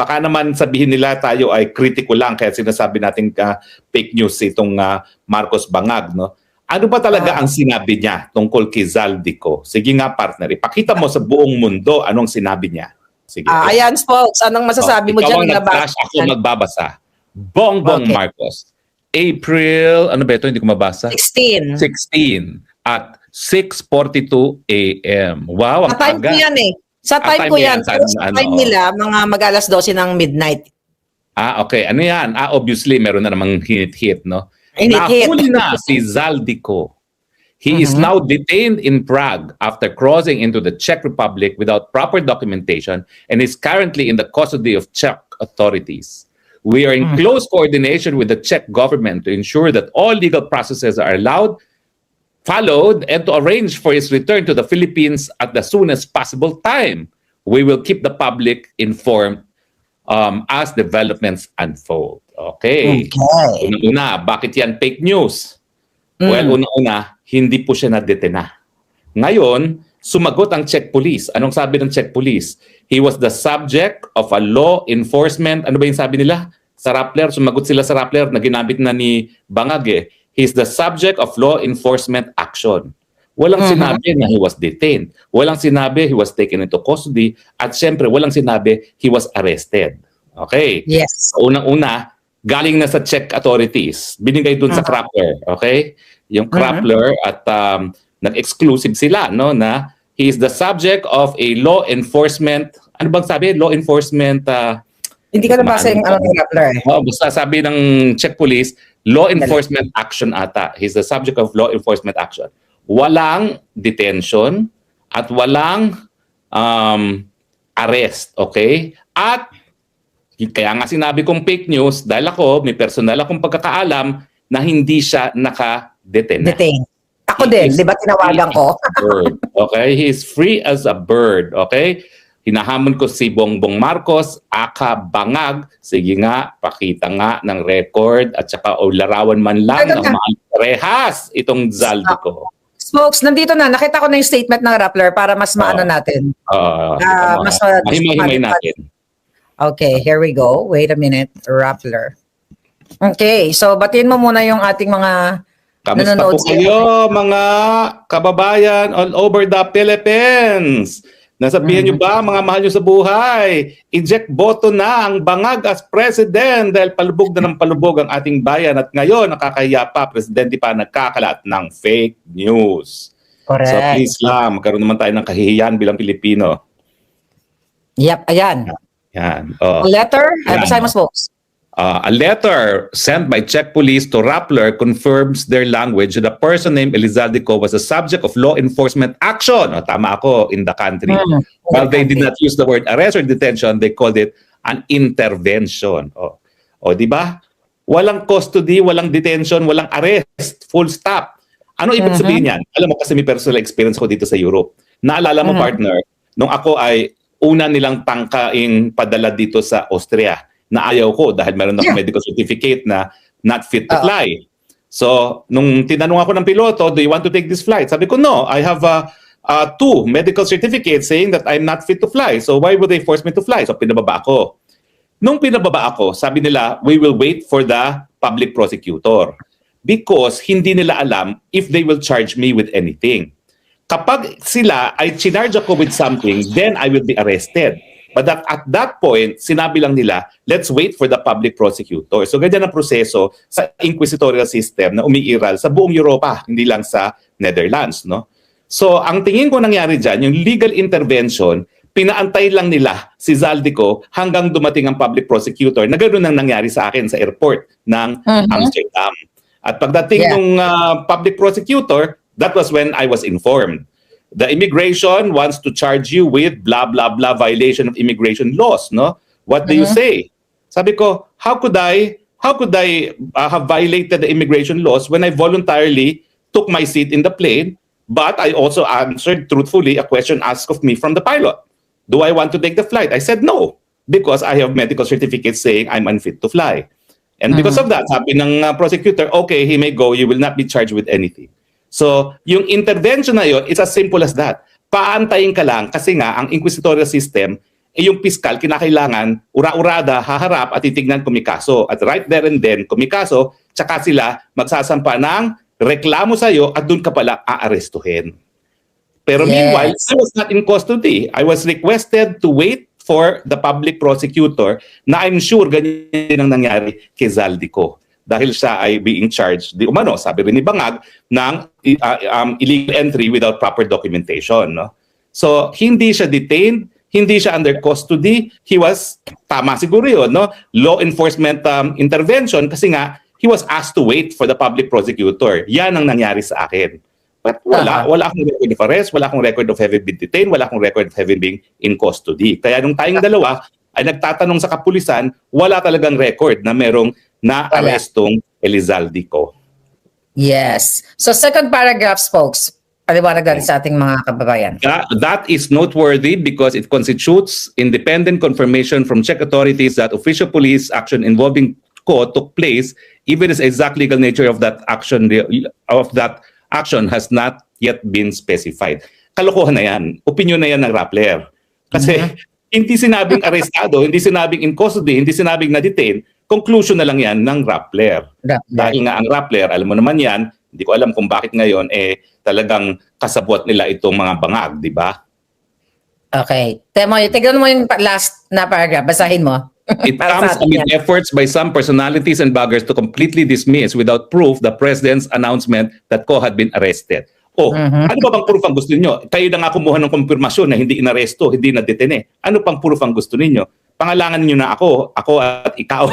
Baka naman sabihin nila tayo ay kritiko lang kaya sinasabi natin fake news itong Marcos Bangag, no? Ano ba talaga ang sinabi niya tungkol kay Zaldico? Sige nga partner, ipakita mo sa buong mundo anong sinabi niya. Sige. Ayan folks, anong masasabi mo ikaw dyan? ang nag-flash, ako magbabasa. Bongbong Marcos. April, ano ba ito? Hindi ko mabasa. 16. 16 at 6:42 a.m. Wow, ang Sa time ko aga. yan eh. Sa time ko yan. Pero sa time nila, mga mag-alas 12 ng midnight. Okay. Ano yan? Obviously, meron na namang hit-hit, no? Nahuli na si Zaldico. He is now detained in Prague after crossing into the Czech Republic without proper documentation and is currently in the custody of Czech authorities. We are in close coordination with the Czech government to ensure that all legal processes are followed and to arrange for his return to the Philippines at the soonest possible time. We will keep the public informed as developments unfold. Okay. Una-una, bakit yan fake news? Well, una-una, hindi po siya nadetena. Ngayon, sumagot ang Czech police. Anong sabi ng Czech police? He was the subject of a law enforcement. Ano ba yung sabi nila? Sa Rappler, sumagot sila sa Rappler na ginamit na ni Bangag eh. He's the subject of law enforcement action. Walang sinabi na he was detained. Walang sinabi he was taken into custody. At syempre, walang sinabi he was arrested. Okay? Yes. Unang-una, galing na sa Czech authorities. Binigay dun sa Rappler. Okay? Yung Rappler at nag-exclusive sila, no, na he is the subject of a law enforcement, ano bang sabi? Law enforcement hindi ka nabasa yung Rappler eh. Basta sabi ng Czech police, law enforcement action ata. He's the subject of law enforcement action. Walang detention at walang arrest, okay? At kaya nga sinabi kong fake news dahil ako, may personal akong pagkakaalam na hindi siya naka-detain. Ako din, di ba tinawagan ko? Okay, he is free as a bird, okay? Hinahamon ko si Bongbong Marcos, aka Bangag, sige nga, pakita nga ng record at saka larawan man lang ng mga rehas itong Zaldico. Folks, nandito na. Nakita ko na yung statement ng Rappler para mas maano natin. Mas mahimay natin. Okay, here we go. Wait a minute. Rappler. Okay, so batiin mo muna yung ating mga kamusta nanonood po kayo, mga kababayan all over the Philippines? Nasabihan nyo ba, mga mahal nyo sa buhay, eject boto na ang Bangag as president dahil palubog na ng palubog ang ating bayan at ngayon nakakahiya pa, presidente pa nagkakalat ng fake news. Correct. So please lang, magkaroon naman tayo ng kahihiyan bilang Pilipino. Yep, ayan. Yan. A letter? Basahin mo, folks. A letter sent by Czech police to Rappler confirms their language that the person named Elizaldico was the subject of law enforcement action. Tama ako, in the country. While they did not use the word arrest or detention, they called it an intervention. Di ba? Walang custody, walang detention, walang arrest. Full stop. Ano ibig sabihin yan? Alam mo, kasi may personal experience ko dito sa Europe. Naalala mo, partner, nung ako ay una nilang tangkaing padala dito sa Austria na ayaw ko dahil meron akong medical certificate na not fit to fly. So, nung tinanong ako ng piloto, do you want to take this flight? Sabi ko, no, I have 2 medical certificates saying that I'm not fit to fly. So, why would they force me to fly? So, pinababa ako. Nung pinababa ako, sabi nila, we will wait for the public prosecutor because hindi nila alam if they will charge me with anything. Kapag sila ay charge ako with something, then I will be arrested. But at that point, sinabi lang nila, let's wait for the public prosecutor. So ganyan ang proseso sa inquisitorial system na umiiral sa buong Europa, hindi lang sa Netherlands. No? So ang tingin ko nangyari dyan, yung legal intervention, pinaantay lang nila si Zaldico hanggang dumating ang public prosecutor na ganoon ang nangyari sa akin sa airport ng Amsterdam. At pagdating ng public prosecutor, that was when I was informed. The immigration wants to charge you with blah, blah, blah violation of immigration laws. No? What do you say? Sabi ko, how could I have violated the immigration laws when I voluntarily took my seat in the plane, but I also answered truthfully a question asked of me from the pilot. Do I want to take the flight? I said no, because I have medical certificates saying I'm unfit to fly. And because of that, sabi ng prosecutor, okay, he may go, you will not be charged with anything. So, yung intervention na yun, it's as simple as that. Paantayin ka lang kasi nga ang inquisitorial system yung piskal kinakailangan ura-urada, haharap at titignan kung may kaso. At right there and then, kung may kaso, tsaka sila magsasampa ng reklamo sa'yo at doon ka pala aarestuhin. Pero meanwhile, I was not in custody. I was requested to wait for the public prosecutor na I'm sure ganyan ang nangyari kay Zaldico. Dahil siya ay being charged, di umano, sabi rin ni Bangag, ng illegal entry without proper documentation. No? So, hindi siya detained, hindi siya under custody. He was, tama siguro yun, no? Law enforcement intervention kasi nga, he was asked to wait for the public prosecutor. Yan ang nangyari sa akin. But wala akong record of arrest, wala akong record of having been detained, wala akong record of having been in custody. Kaya nung tayong dalawa ay nagtatanong sa kapulisan, wala talagang record na merong na-arrestong Elizaldico. Yes. So second paragraph, folks, paliwanag natin sa ating mga kababayan. That is noteworthy because it constitutes independent confirmation from Czech authorities that official police action involving Ko took place, even as exact legal nature of that action has not yet been specified. Kalokohan na yan. Opinion na yan ng Rappler. Kasi hindi sinabing arestado, hindi sinabing in custody, hindi sinabing na-detain, conclusion na lang yan ng Rappler. Dahil nga ang Rappler, alam mo naman yan, hindi ko alam kung bakit ngayon talagang kasabwat nila itong mga Bangag, di ba? Okay. Tignan mo yung last na paragraph. Basahin mo. It comes amid efforts by some personalities and bloggers to completely dismiss without proof the president's announcement that Ko had been arrested. Ano ba bang proof ang gusto niyo? Kayo na nga kumuha ng kumpirmasyon na hindi inaresto, hindi na-detene. Ano pang proof ang gusto ninyo? Pangalangan niyo na ako at ikaw.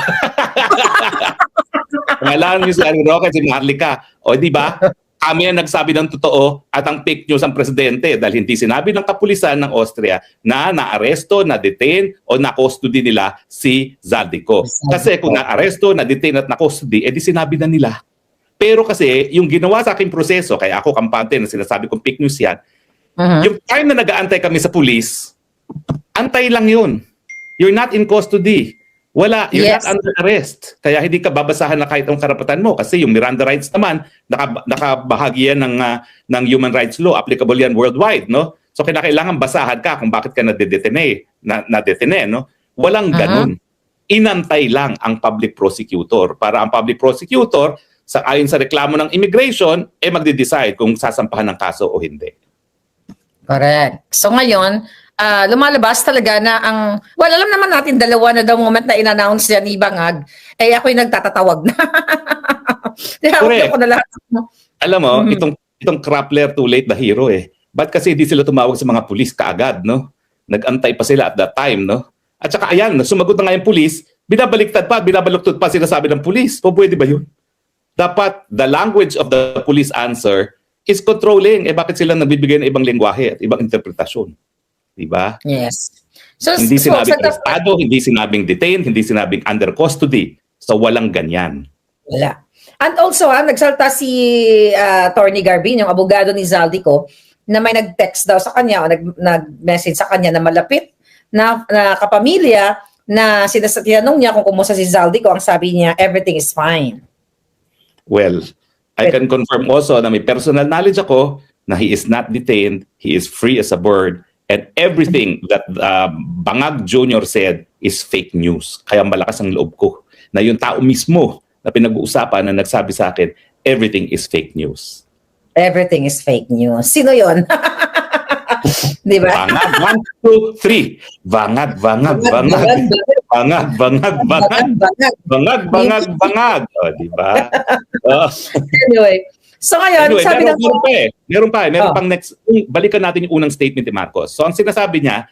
Pangalangan niyo si Harry Roque, si Maharlika. O di ba? Kami ang nagsabi ng totoo at ang fake news ang presidente dahil hindi sinabi ng kapulisan ng Austria na naaresto, na-detain o na-custody nila si Zaldico. Kasi kung na-aresto, na-detain at na-custody, edi sinabi na nila. Pero kasi yung ginawa sa aking proseso, kaya ako kampante na sinasabi kong fake news yan, yung time na nag-aantay kami sa pulis, antay lang yun. You're not in custody. Wala, you're not under arrest. Kaya hindi ka babasahan na kahit ang karapatan mo kasi yung Miranda rights naman, nakabahagi yan ng human rights law, applicable yan worldwide, no? So kailangan basahan ka kung bakit ka na-detene, no? Walang ganun. Inantay lang ang public prosecutor para ang public prosecutor ayon sa reklamo ng immigration, magde-decide kung sasampahan ng kaso o hindi. Correct. So ngayon, lumalabas talaga na alam naman natin dalawa na the moment na in-announce yan ni Bangag, ako'y nagtatatawag na. Correct. Ako na lahat. Alam mo, itong Rappler too late the hero Ba't kasi hindi sila tumawag sa mga pulis kaagad, no? Nag-antay pa sila at that time, no? At saka ayan, sumagot na nga yung pulis, binabaluktot pa sinasabi ng pulis. Pwede ba yun? Dapat the language of the police answer is controlling. Bakit sila nagbibigay ng ibang lengguwahe at ibang interpretasyon? Diba? Yes. So, hindi sinabing arestado, hindi sinabing detained, hindi sinabing under custody. So walang ganyan. Wala. And also, nagsalta si Attorney Garbin, yung abogado ni Zaldico, na may nag-text daw sa kanya o nag-message sa kanya na malapit na kapamilya na tinanong niya kung kumusta si Zaldico. Ang sabi niya, everything is fine. Well, I can confirm also na may personal knowledge ako na he is not detained, he is free as a bird, and everything that Bangag Jr. said is fake news. Kaya malakas ang loob ko na yung tao mismo na pinag-uusapan na nagsabi sa akin, everything is fake news. Everything is fake news. Sino yon? Di ba? Bangag, 1, 2, 3. Bangag. Bangag. O, di ba? Anyway. So ngayon, sabi meron pa. Meron pang next. Balikan natin yung unang statement ni Marcos. So ang sinasabi niya,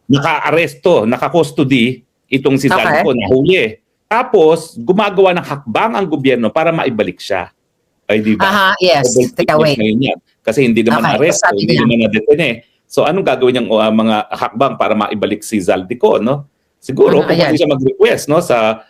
naka-aresto, naka-custody itong si Zaldico na huli. Tapos, gumagawa ng hakbang ang gobyerno para maibalik siya. Ay, di ba? Yes. Take away. Kasi hindi naman arresto, hindi naman na-detene. So anong gagawin niyang mga hakbang para maibalik si Zaldico, no? Siguro kung pwede siya mag-request, no, sa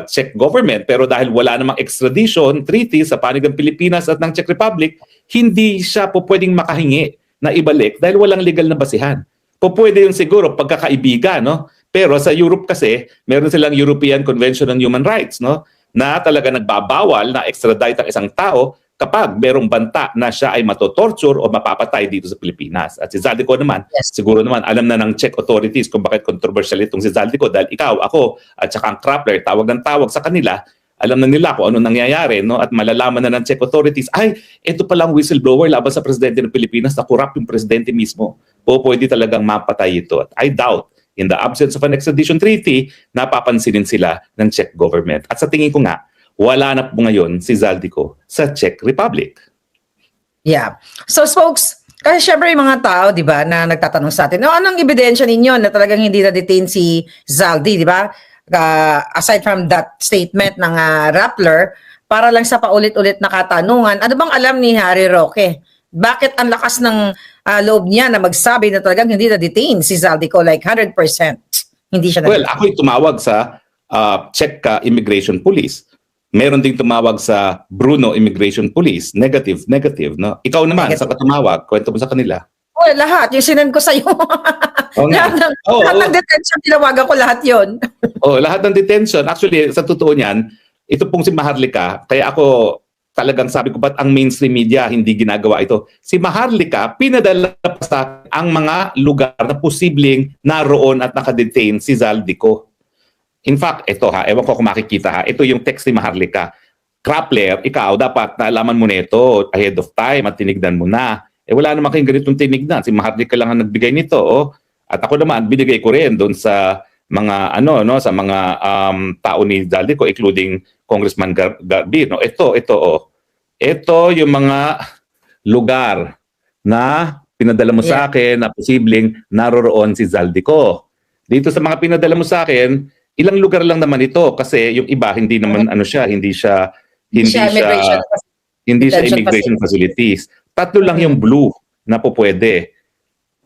Czech government, pero dahil wala namang extradition treaty sa panig ng Pilipinas at ng Czech Republic, hindi siya pwedeng makahingi na ibalik dahil walang legal na basihan. Pwede yun siguro pagkakaibigan, no? Pero sa Europe kasi, meron silang European Convention on Human Rights, no? Na talaga nagbabawal na extradite ang isang tao kapag merong banta na siya ay matotorture o mapapatay dito sa Pilipinas. At si Zaldico naman, Yes. siguro naman alam na ng Czech authorities kung bakit controversial itong si Zaldico dahil ikaw, ako, at saka ang Krappler, tawag ng tawag sa kanila, alam na nila kung ano nangyayari, no? At malalaman na ng Czech authorities, ay, ito palang whistleblower laban sa presidente ng Pilipinas na corrupt yung presidente mismo. Pwede talagang mapatay ito. At I doubt, in the absence of an extradition treaty, napapansinin sila ng Czech government. At sa tingin ko nga, wala na po ngayon si Zaldico sa Czech Republic. Yeah. So, folks, kasi syempre yung mga tao, di ba, na nagtatanong sa atin, no, anong ebidensya ninyo na talagang hindi na-detain si Zaldi, di ba? Aside from that statement ng Rappler, para lang sa paulit-ulit na katanungan, ano bang alam ni Harry Roque? Bakit ang lakas ng loob niya na magsabi na talagang hindi na-detain si Zaldico, like 100%? Hindi siya Well, ako'y tumawag sa Czech Immigration Police. Meron ding tumawag sa Brno Immigration Police. Negative, no? Ikaw naman, Negative. sa katumawag, kwento mo sa kanila. Well, lahat. Yung sinend ko sa'yo. Lahat ng detention, tinawagan ko lahat yon. Lahat ng detention. Actually, sa totoo niyan, ito pong si Maharlika, kaya ako talagang sabi ko, ba't ang mainstream media hindi ginagawa ito? Si Maharlika, pinadala pa sa ang mga lugar na posibleng naroon at nakadetain si Zaldico. In fact, ito ewan ko kung makikita ito yung text ni Maharlika. Krappler, ikaw dapat naalaman mo nito ahead of time at tinignan mo na. Wala naman kayong ganitong tinignan. Si Maharlika lang ang nagbigay nito. At ako naman, binigay ko rin doon sa mga sa mga tao ni Zaldico, including Congressman Garbi. Ito yung mga lugar na pinadala mo sa akin na posibleng naroroon si Zaldico. Dito sa mga pinadala mo sa akin, ilang lugar lang naman ito kasi yung iba hindi naman hindi siya immigration facilities. 3 lang yung blue na po pwede.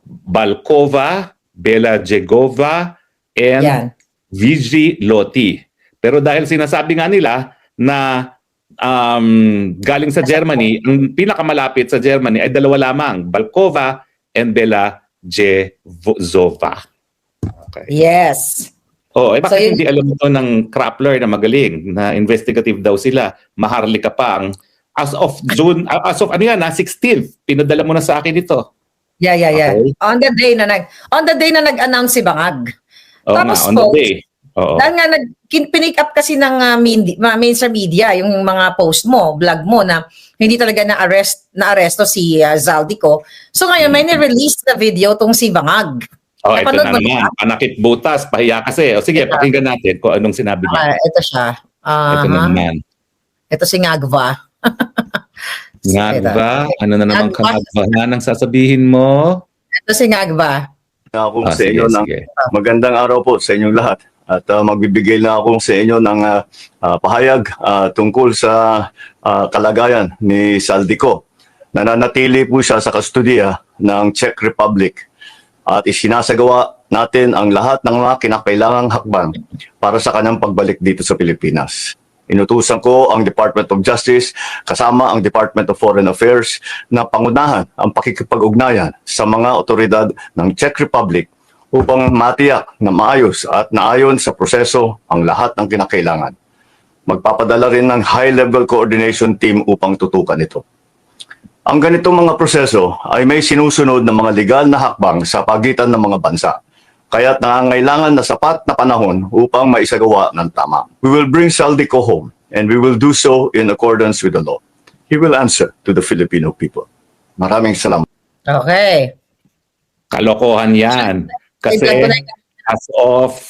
Balkova, Bela Jegova, and Vigi Loti. Pero dahil sinasabi nga nila na galing sa Germany, ang pinakamalapit sa Germany ay 2 lamang, Balkova and Bela Jegova. Okay. Yes. Bakit hindi alam ito ng Krappler na magaling, na investigative daw sila, Maharlika pa ang as of 16th, pinadala mo na sa akin ito. Yeah. Okay. On the day na nag-announce si Bangag. Tapos on the day. Dahil nga pinick up kasi ng mainstream media yung mga post mo, vlog mo na hindi talaga na-aresto si Zaldico. So ngayon may ni-release na video tong si Bangag. Ito na naman. Panakit butas, pahiya kasi. Sige, pakinggan natin kung anong sinabi niya. Ito siya. Ito na naman. Ito si Ngagva. Ngagva? Ano na naman Ngagva ang sasabihin mo? Ito si Ngagva. Ako sa inyo ng magandang araw po sa inyong lahat. At magbibigay na ako sa inyo ng pahayag tungkol sa kalagayan ni Zaldico. Nananatili po siya sa kustodiya ng Czech Republic. At isinasagawa natin ang lahat ng mga kinakailangang hakbang para sa kanyang pagbalik dito sa Pilipinas. Inutusan ko ang Department of Justice kasama ang Department of Foreign Affairs na pangunahan ang pakikipag-ugnayan sa mga otoridad ng Czech Republic upang matiyak na maayos at naayon sa proseso ang lahat ng kinakailangan. Magpapadala rin ng high-level coordination team upang tutukan ito. Ang ganitong mga proseso ay may sinusunod ng mga legal na hakbang sa pagitan ng mga bansa. Kaya't nangangailangan na sapat na panahon upang maisagawa ng tama. We will bring Zaldico home and we will do so in accordance with the law. He will answer to the Filipino people. Maraming salamat. Okay. Kalokohan yan. Kasi as of,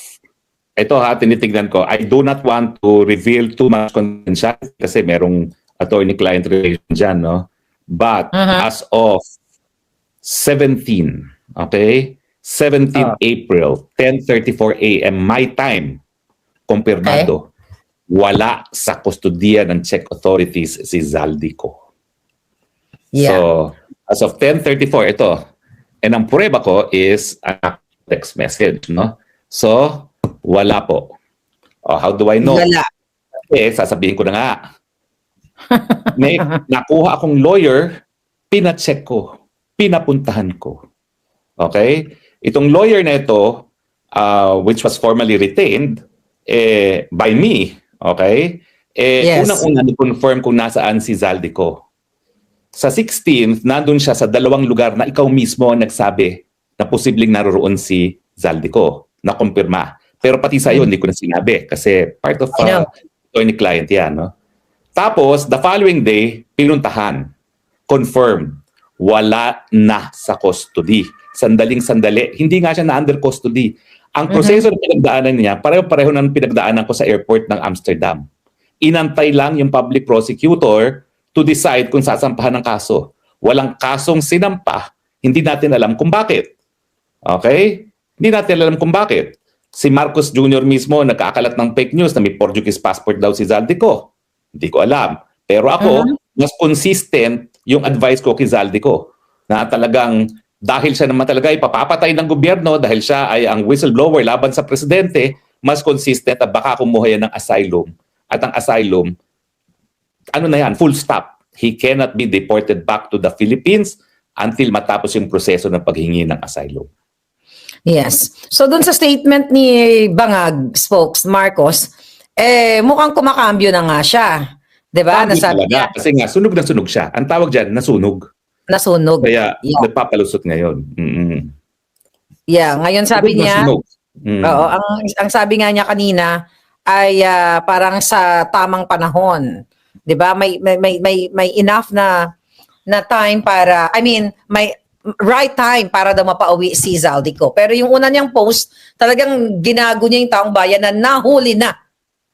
ito tinitignan ko, I do not want to reveal too much confidentiality kasi merong attorney-client relation dyan, no? But as of 17, okay? 17 April, 10:34 a.m. my time, kumpirmado, wala sa kustodiya ng Czech authorities si Zaldico. Yeah. So, as of 10:34, ito. And ang prueba ko is a text message, no? So, wala po. How do I know? Wala. Sasabihin ko na nga. May nakuha akong lawyer, pina-check ko, pinapuntahan ko. Okay? Itong lawyer na ito, which was formally retained by me, okay? Yes. Unang-una ni-confirm kung nasaan si Zaldico. Sa 16th, nandun siya sa 2 lugar na ikaw mismo ang nagsabi na posibleng naroroon si Zaldico, na kumpirma. Pero pati sa'yo, hindi ko na sinabi kasi part of attorney-client yan. No? Tapos, the following day, pinuntahan. Confirmed. Wala na sa custody. Sandaling-sandali. Hindi nga siya na under custody. Ang proseso na pinagdaanan niya, pareho-pareho ng pinagdaanan ko sa airport ng Amsterdam. Inantay lang yung public prosecutor to decide kung sasampahan ng kaso. Walang kasong sinampa, hindi natin alam kung bakit. Okay? Hindi natin alam kung bakit. Si Marcos Jr. mismo nagkakalat ng fake news na may Portuguese passport daw si Zaldico. Hindi ko alam. Pero ako, mas consistent yung advice ko kay Zaldico na talagang dahil siya naman talaga ay papapatay ng gobyerno dahil siya ay ang whistleblower laban sa presidente, mas consistent at baka kumuha yan ng asylum. At ang asylum, ano na yan, full stop. He cannot be deported back to the Philippines until matapos yung proseso ng paghingi ng asylum. Yes. So dun sa statement ni Bangag spokes Marcos, mukhang kumakambyo na nga siya. 'Di ba? Nasabi niya, Kasi nga sunog na sunog siya. Ang tawag diyan, nasunog. nasunog. Kaya nagpapalusot ngayon. Yeah, ngayon sabi niya, Sunog. oo, ang sabi nga niya kanina ay parang sa tamang panahon. 'Di ba? May enough na time para, I mean, may right time para daw mapauwi si Zaldico. Pero yung una niyang post, talagang ginago niya yung taong bayan na nahuli na.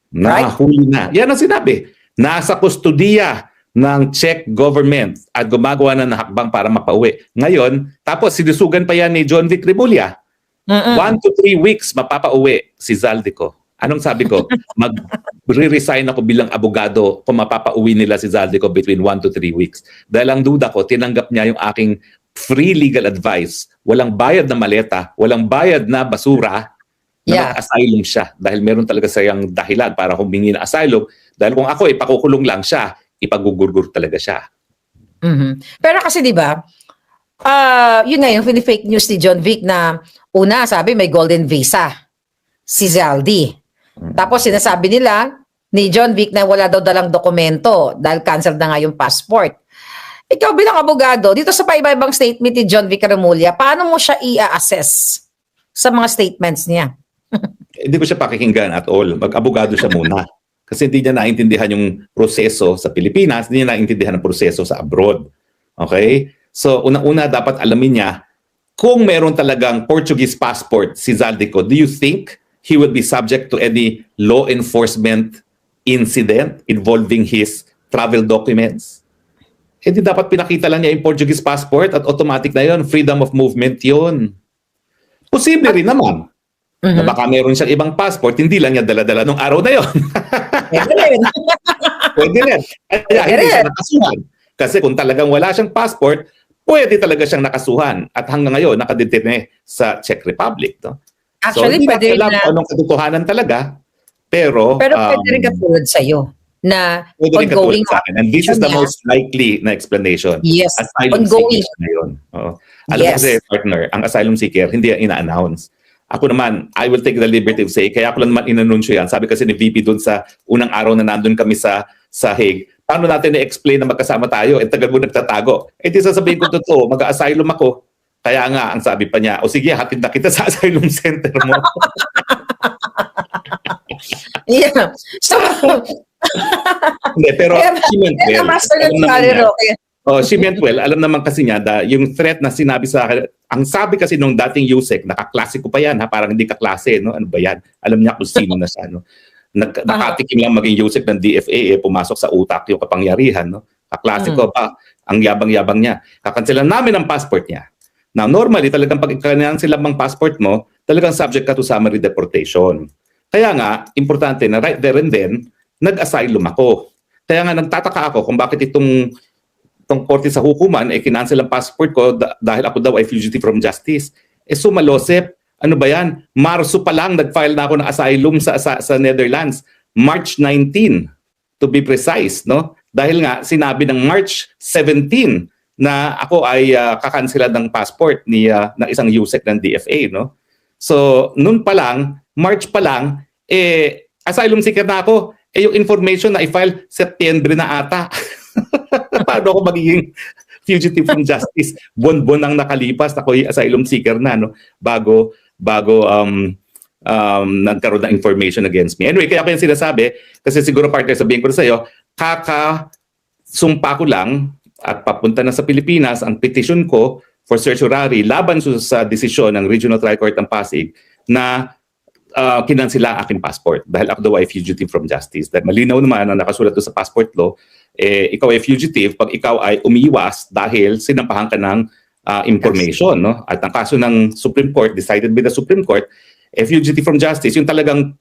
Nahuli na. Yan ang sinabi. Nasa kustudiya ng Czech government at gumagawa na ng hakbang para mapauwi. Ngayon, tapos sinusugan pa yan ni John Vic Rimulya. 1 to 3 weeks mapapauwi si Zaldico. Anong sabi ko? Mag-resign ako bilang abogado kung mapapauwi nila si Zaldico between 1 to 3 weeks. Dahil ang duda ko, tinanggap niya yung aking free legal advice. Walang bayad na maleta, walang bayad na basura, na mag-asylum siya. Dahil meron talaga siyang dahilan para humingi ng asylum. Dahil kung ako, ipakukulong lang siya, ipagugurgur talaga siya. Pero kasi di ba, yun nga yung fake news ni John Vic na una sabi may golden visa si Zaldi. Tapos sinasabi nila ni John Vic na wala daw dalang dokumento dahil cancelled na nga yung passport. Ikaw bilang abogado, dito sa paiba-ibang statement ni John Vic Rimulya, paano mo siya i-assess sa mga statements niya? Hindi ko siya pakikinggan at all. Mag-abogado siya muna. Kasi hindi niya naintindihan yung proseso sa Pilipinas, hindi niya naintindihan ang proseso sa abroad. Okay? So, unang-una dapat alamin niya, kung meron talagang Portuguese passport si Zaldico, do you think he would be subject to any law enforcement incident involving his travel documents? Di dapat pinakita lang niya yung Portuguese passport at automatic na yun, freedom of movement yun. Posible rin naman. Na baka meron siyang ibang passport, hindi lang niya dala-dala nung araw na yun. Pwede rin. Pwede rin. Kaya hindi siya nakasuhan. Kasi kung talagang wala siyang passport, pwede talaga siyang nakasuhan. At hanggang ngayon, nakadetene sa Czech Republic. No? Actually, so, pwede rin na anong katotohanan talaga. Pero pwede rin katulad sa'yo na ongoing. And this is the most likely na explanation. Yes, asylum ongoing. seeker ngayon. Alam mo kasi, partner, ang asylum seeker, hindi yan ina-announce. Ako naman, I will take the liberty of say, kaya ako lang naman inanunsyo yan. Sabi kasi ni VP doon sa unang araw na nandun kami sa Hague, paano natin na-explain na magkasama tayo? Tagal mo nagtatago. Di sasabihin ko totoo, mag-asylum ako. Kaya nga, ang sabi pa niya, o sige, hatid na kita sa asylum center mo. Yeah. So, hindi, pero she meant well. She meant well. Alam naman kasi niya, yung threat na sinabi sa akin, ang sabi kasi nung dating Yusek, nakaklase ko pa yan, parang hindi kaklase, no? Ano ba yan? Alam niya kung sino na siya, no? Nakatikim lang maging Yusek ng DFA, pumasok sa utak yung kapangyarihan, no? Kaklase ko pa, ang yabang-yabang niya. Kakansilan namin ang passport niya. Now, normally, talagang pag silang mang passport mo, talagang subject ka to summary deportation. Kaya nga, importante na right there and then, nag-asylum ako. Kaya nga, nagtataka ako kung bakit itong korte sa hukuman, kinancel ang passport ko dahil ako daw ay fugitive from justice. Sumalosep, ano ba yan? Marso pa lang, nag-file na ako ng asylum sa Netherlands. March 19, to be precise, no? Dahil nga, sinabi ng March 17 na ako ay kakansela ng passport ng isang USEC ng DFA, no? So, noon pa lang, March pa lang, asylum seeker na ako. Yung information na i-file, September na ata. paano ako magiging fugitive from justice? Buwan-buwan ang nakalipas, ako'y asylum seeker na, no? Bago nagkaroon ng information against me. Anyway, kaya ko yung sinasabi, kasi siguro partner, sabihin ko na sa'yo, kakasumpa ko lang at papunta na sa Pilipinas ang petition ko for certiorari laban sa desisyon ng Regional Trial Court ng Pasig na kinansila ang aking passport dahil ako daw ay fugitive from justice. Dahil malinaw naman ang nakasulat doon sa passport law, ikaw ay fugitive pag ikaw ay umiiwas dahil sinampahan ka ng information. No? At ang kaso ng Supreme Court, decided by the Supreme Court, fugitive from justice, yung talagang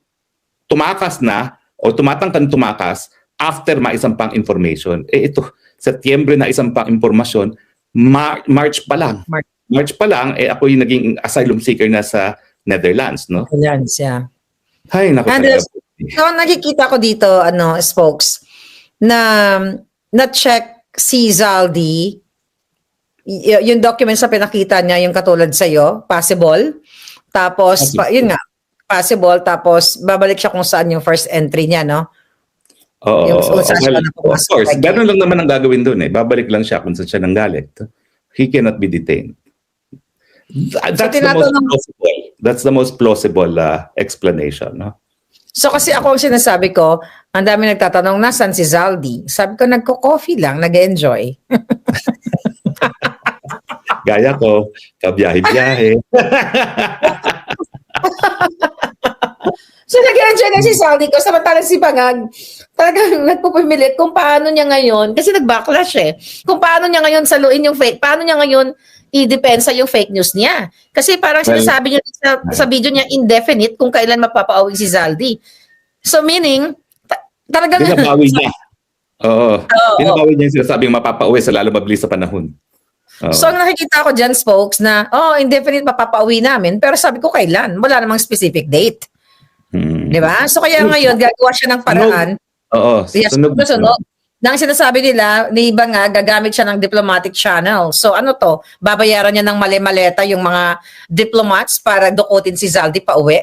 tumakas na o tumatangkan tumakas after maisampang information. Ito, Setyembre na isampang impormasyon, March pa lang. March pa lang, ako yung naging asylum seeker na sa Netherlands, no? Netherlands, yeah. Hay, naku And talaga. so, nakikita ko dito, spokes, na check si Zaldi, yung documents na pinakita niya, yung katulad sa'yo, possible. Tapos, yun nga, possible. Tapos, babalik siya kung saan yung first entry niya, no? Well, of course. Ganun lang naman ang gagawin doon. Babalik lang siya kung saan siya nanggaling. He cannot be detained. That's the most plausible explanation. No? So kasi ako ang sinasabi ko, ang dami nagtatanong, nasan si Zaldi? Sabi ko, nagko-coffee lang, nag-enjoy. Gaya ko, kabiyahe-biyahe. So nag-enjoy na si Zaldi ko, samantalang si Bangag, talagang nagpupumilit kung paano niya ngayon, kasi nag-backlash kung paano niya ngayon saluin yung fake, paano niya ngayon i-depensa yung fake news niya. Kasi parang sinasabi niya sa video niya indefinite kung kailan mapapauwi si Zaldi. So meaning, talagang... Binabawi niya. Binabawi niya yung sinasabing mapapauwi sa lalo mabilis sa panahon. So ang nakikita ko dyan, folks, na indefinite mapapauwi namin, pero sabi ko kailan? Wala namang specific date. Di ba? So kaya ngayon, gagawa siya ng paraan. Sunog. Nang sinasabi nila, ni iba nga, gagamit siya ng diplomatic channel. So ano to? Babayaran niya ng mali-maleta yung mga diplomats para dukutin si Zaldi pa uwi.